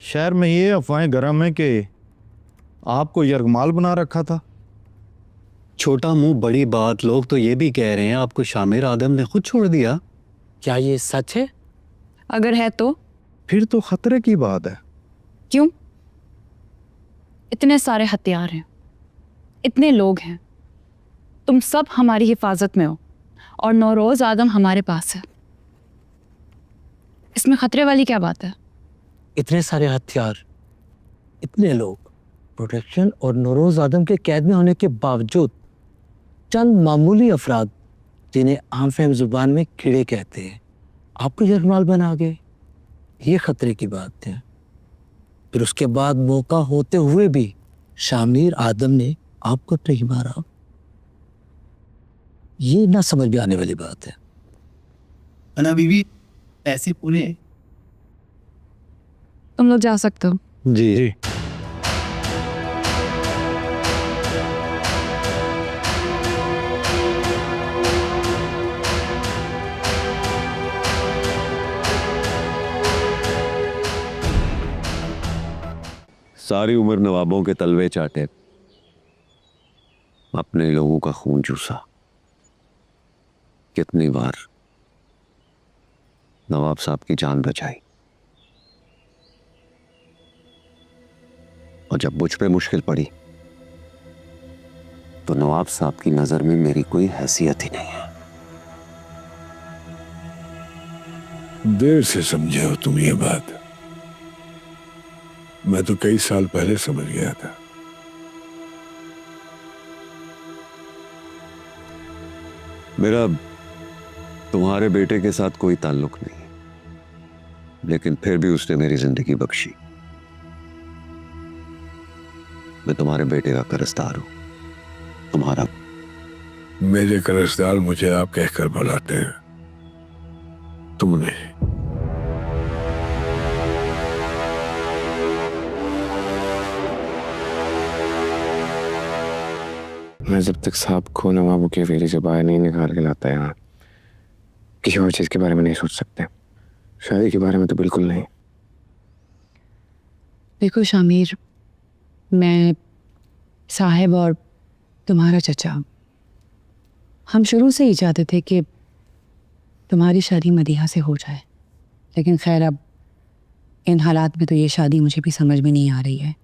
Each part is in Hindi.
शहर में ये अफवाहें गरम है कि आपको यरगमाल बना रखा था। छोटा मुंह बड़ी बात। लोग तो ये भी कह रहे हैं आपको शामिर आदम ने खुद छोड़ दिया। क्या ये सच है? अगर है तो फिर तो खतरे की बात है। क्यों? इतने सारे हथियार हैं, इतने लोग हैं, तुम सब हमारी हिफाजत में हो और नौरोज आदम हमारे पास है। इसमें खतरे वाली क्या बात है? इतने सारे हथियार, इतने लोग, प्रोटेक्शन और नौरोज आदम के कैद में होने के बावजूद चंद मामूली अफराद जिन्हें आम फहम जुबान में कीड़े कहते हैं आपको यरगमाल बना गए। ये खतरे की बात है। फिर उसके बाद मौका होते हुए भी शामिर आदम ने आपको नहीं मारा। ये ना समझ में आने वाली बात है। अना बीवी, पैसे पूरे। तुम लोग जा सकते हो। जी। सारी उम्र नवाबों के तलवे चाटे, अपने लोगों का खून चूसा। कितनी बार नवाब साहब की जान बचाई, और जब मुझ पे मुश्किल पड़ी तो नवाब साहब की नजर में मेरी कोई हैसियत ही नहीं है। देर से समझे हो तुम ये बात। मैं तो कई साल पहले समझ गया था। मेरा तुम्हारे बेटे के साथ कोई ताल्लुक नहीं, लेकिन फिर भी उसने मेरी जिंदगी बख्शी। मैं तुम्हारे बेटे का कर्जदार हूं, तुम्हारा। मेरे कर्जदार मुझे आप कहकर बुलाते हैं, तुमने। मैं जब तक साहब को नवाबों के हवेली से बाहर नहीं निकाल के लाता यहाँ, किसी और चीज़ के बारे में नहीं सोच सकते। शादी के बारे में तो बिल्कुल नहीं। देखो शामिर, मैं, साहिब और तुम्हारा चचा, हम शुरू से ही चाहते थे कि तुम्हारी शादी मदीहा से हो जाए, लेकिन खैर अब इन हालात में तो ये शादी मुझे भी समझ में नहीं आ रही है।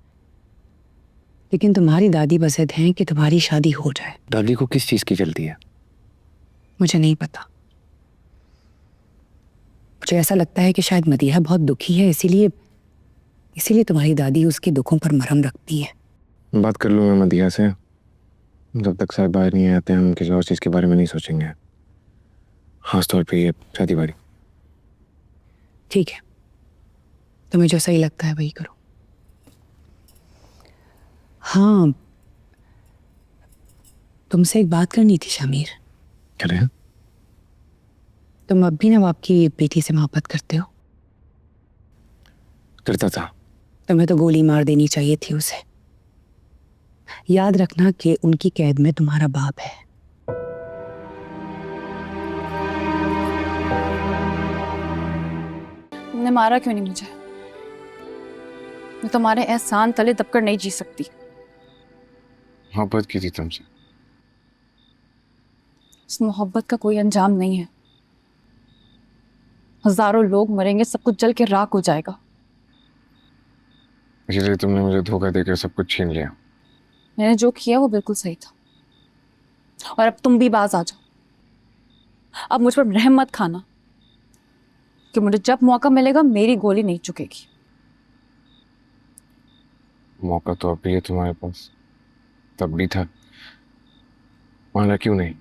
लेकिन तुम्हारी दादी बसद हैं कि तुम्हारी शादी हो जाए। दादी को किस चीज़ की जल्दी है? मुझे नहीं पता। मुझे ऐसा लगता है कि शायद मदीहा बहुत दुखी है, इसीलिए तुम्हारी दादी उसके दुखों पर मरहम रखती है। बात कर लूँ मैं मदीहा से। जब तक साहब बाहर नहीं आते हम किसी और चीज़ के बारे में नहीं सोचेंगे, खास तौर पे ये शादी बारी। ठीक है, तुम्हें जो सही लगता है वही करो। हाँ, तुमसे एक बात करनी थी शामिर। क्या रहे? तुम अब भी नवाब की बेटी से मोहब्बत करते हो? करता था। तुम्हें तो गोली मार देनी चाहिए थी उसे। याद रखना कि उनकी कैद में तुम्हारा बाप है। तुमने मारा क्यों नहीं मुझे? मैं तुम्हारे एहसान तले दबकर नहीं जी सकती। मोहब्बत की थी तुमसे। इस मोहब्बत का कोई अंजाम नहीं है। हजारों लोग मरेंगे, सब कुछ जल के राख हो जाएगा। इसलिए तुमने मुझे धोखा देकर सब कुछ छीन लिया। मैंने जो किया वो बिल्कुल सही था, और अब तुम भी बाज आ जाओ। अब मुझ पर रहम मत खाना कि मुझे जब मौका मिलेगा मेरी गोली नहीं चुकेगी। मौका तो अब भी है तुम्हारे पास, तब भी था, माना क्यों नहीं?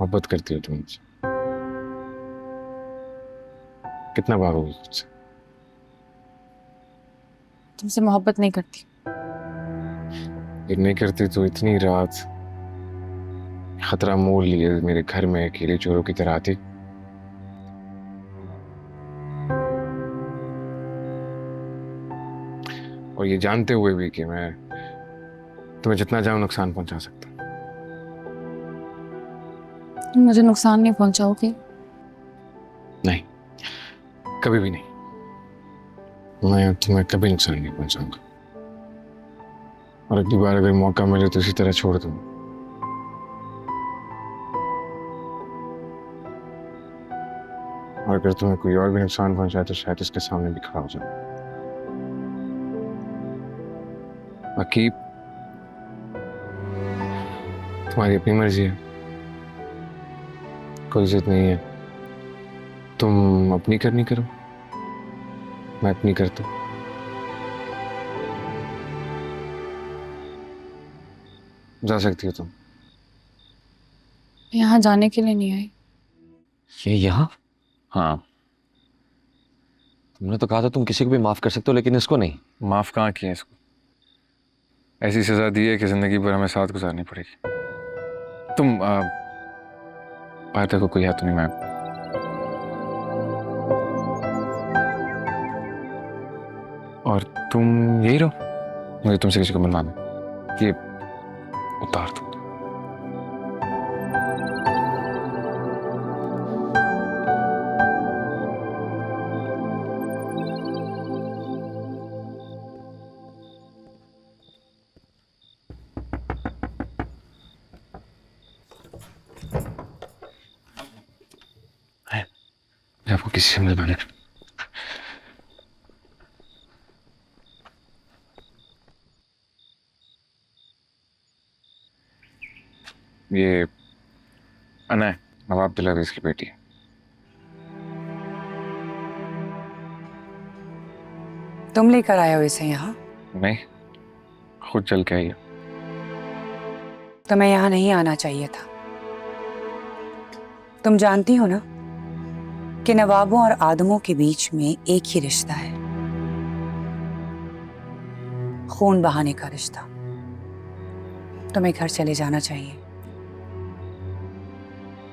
मोहब्बत करती हो तुम मुझसे? कितना भागोगे मुझसे? तुमसे मोहब्बत नहीं करती। ये नहीं करती तो इतनी रात खतरा मोल लिए मेरे घर में अकेले चोरों की तरह आती। और ये जानते हुए भी कि मैं तुम्हें जितना चाहूं नुकसान पहुंचा सकता। मुझे नुकसान नहीं पहुंचाओगे? नहीं, कभी भी नहीं। मैं तुम्हें कभी नुकसान नहीं पहुंचाऊंगा, और अगली बार अगर मौका मिले तो इसी तरह छोड़ दूंगा। और अगर तुम्हें कोई और भी नुकसान पहुंचाए तो शायद इसके सामने भी खड़ा हो जाए। बाकी तुम्हारी अपनी मर्जी है, कोई जिद नहीं है। तुम अपनी करनी करो, मैं अपनी करता हूँ। जा सकती हो तुम। यहाँ जाने के लिए नहीं आई। ये यहाँ? हाँ, तुमने तो कहा था तुम किसी को भी माफ कर सकते हो, लेकिन इसको नहीं। माफ कहाँ किया इसको? ऐसी सजा दी है कि जिंदगी भर हमें साथ गुजारनी पड़ेगी। तुम पार्था को कोई हाथ तो नहीं। मैं और तुम यही रहो, मुझे तुमसे किसी को मिलवा दो। ये उतार दो। मैं आपको किसी से मिलवाने। ये अना है, नवाब दिलावेज की बेटी है। तुम लेकर आए हो इसे यहाँ? नहीं, खुद चल के आई है। तुम्हें यहाँ नहीं आना चाहिए था। तुम जानती हो ना कि नवाबों और आदमों के बीच में एक ही रिश्ता है, खून बहाने का रिश्ता। तुम्हें घर चले जाना चाहिए।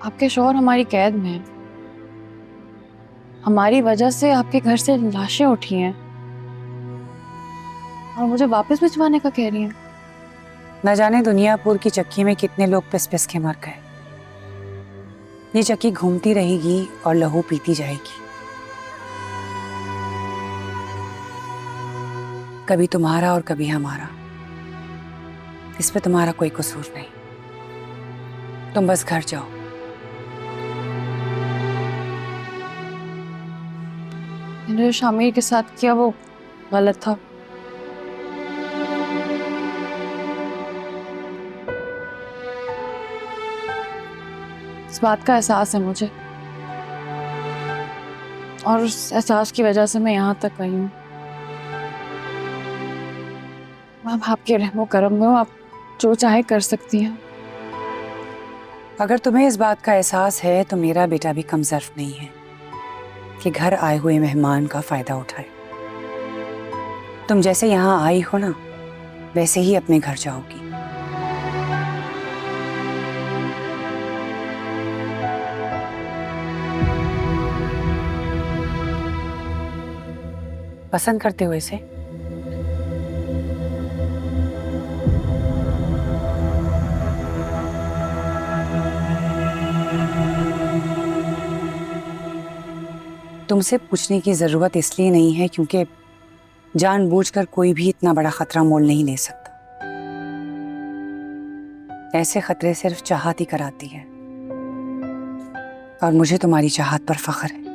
आपके शौहर हमारी कैद में हैं। हमारी वजह से आपके घर से लाशें उठी हैं और मुझे वापस भिजवाने का कह रही हैं। न जाने दुनियापुर की चक्की में कितने लोग पिस पिस के मर गए। ये चक्की घूमती रहेगी और लहू पीती जाएगी। कभी तुम्हारा और कभी हमारा। इस पे तुम्हारा कोई कसूर नहीं। तुम बस घर जाओ। मैंने जो शामिर के साथ किया वो गलत था। इस बात का एहसास है मुझे, और उस एहसास की वजह से मैं यहाँ तक आई हूँ। अब आपके रहमो करम में आप जो चाहे कर सकती हैं। अगर तुम्हें इस बात का एहसास है तो मेरा बेटा भी कमजोर नहीं है कि घर आए हुए मेहमान का फायदा उठाए। तुम जैसे यहाँ आई हो ना, वैसे ही अपने घर जाओगी। पसंद करते हो इसे? तुमसे पूछने की जरूरत इसलिए नहीं है क्योंकि जानबूझकर कोई भी इतना बड़ा खतरा मोल नहीं ले सकता। ऐसे खतरे सिर्फ चाहत ही कराती है, और मुझे तुम्हारी चाहत पर फख्र है।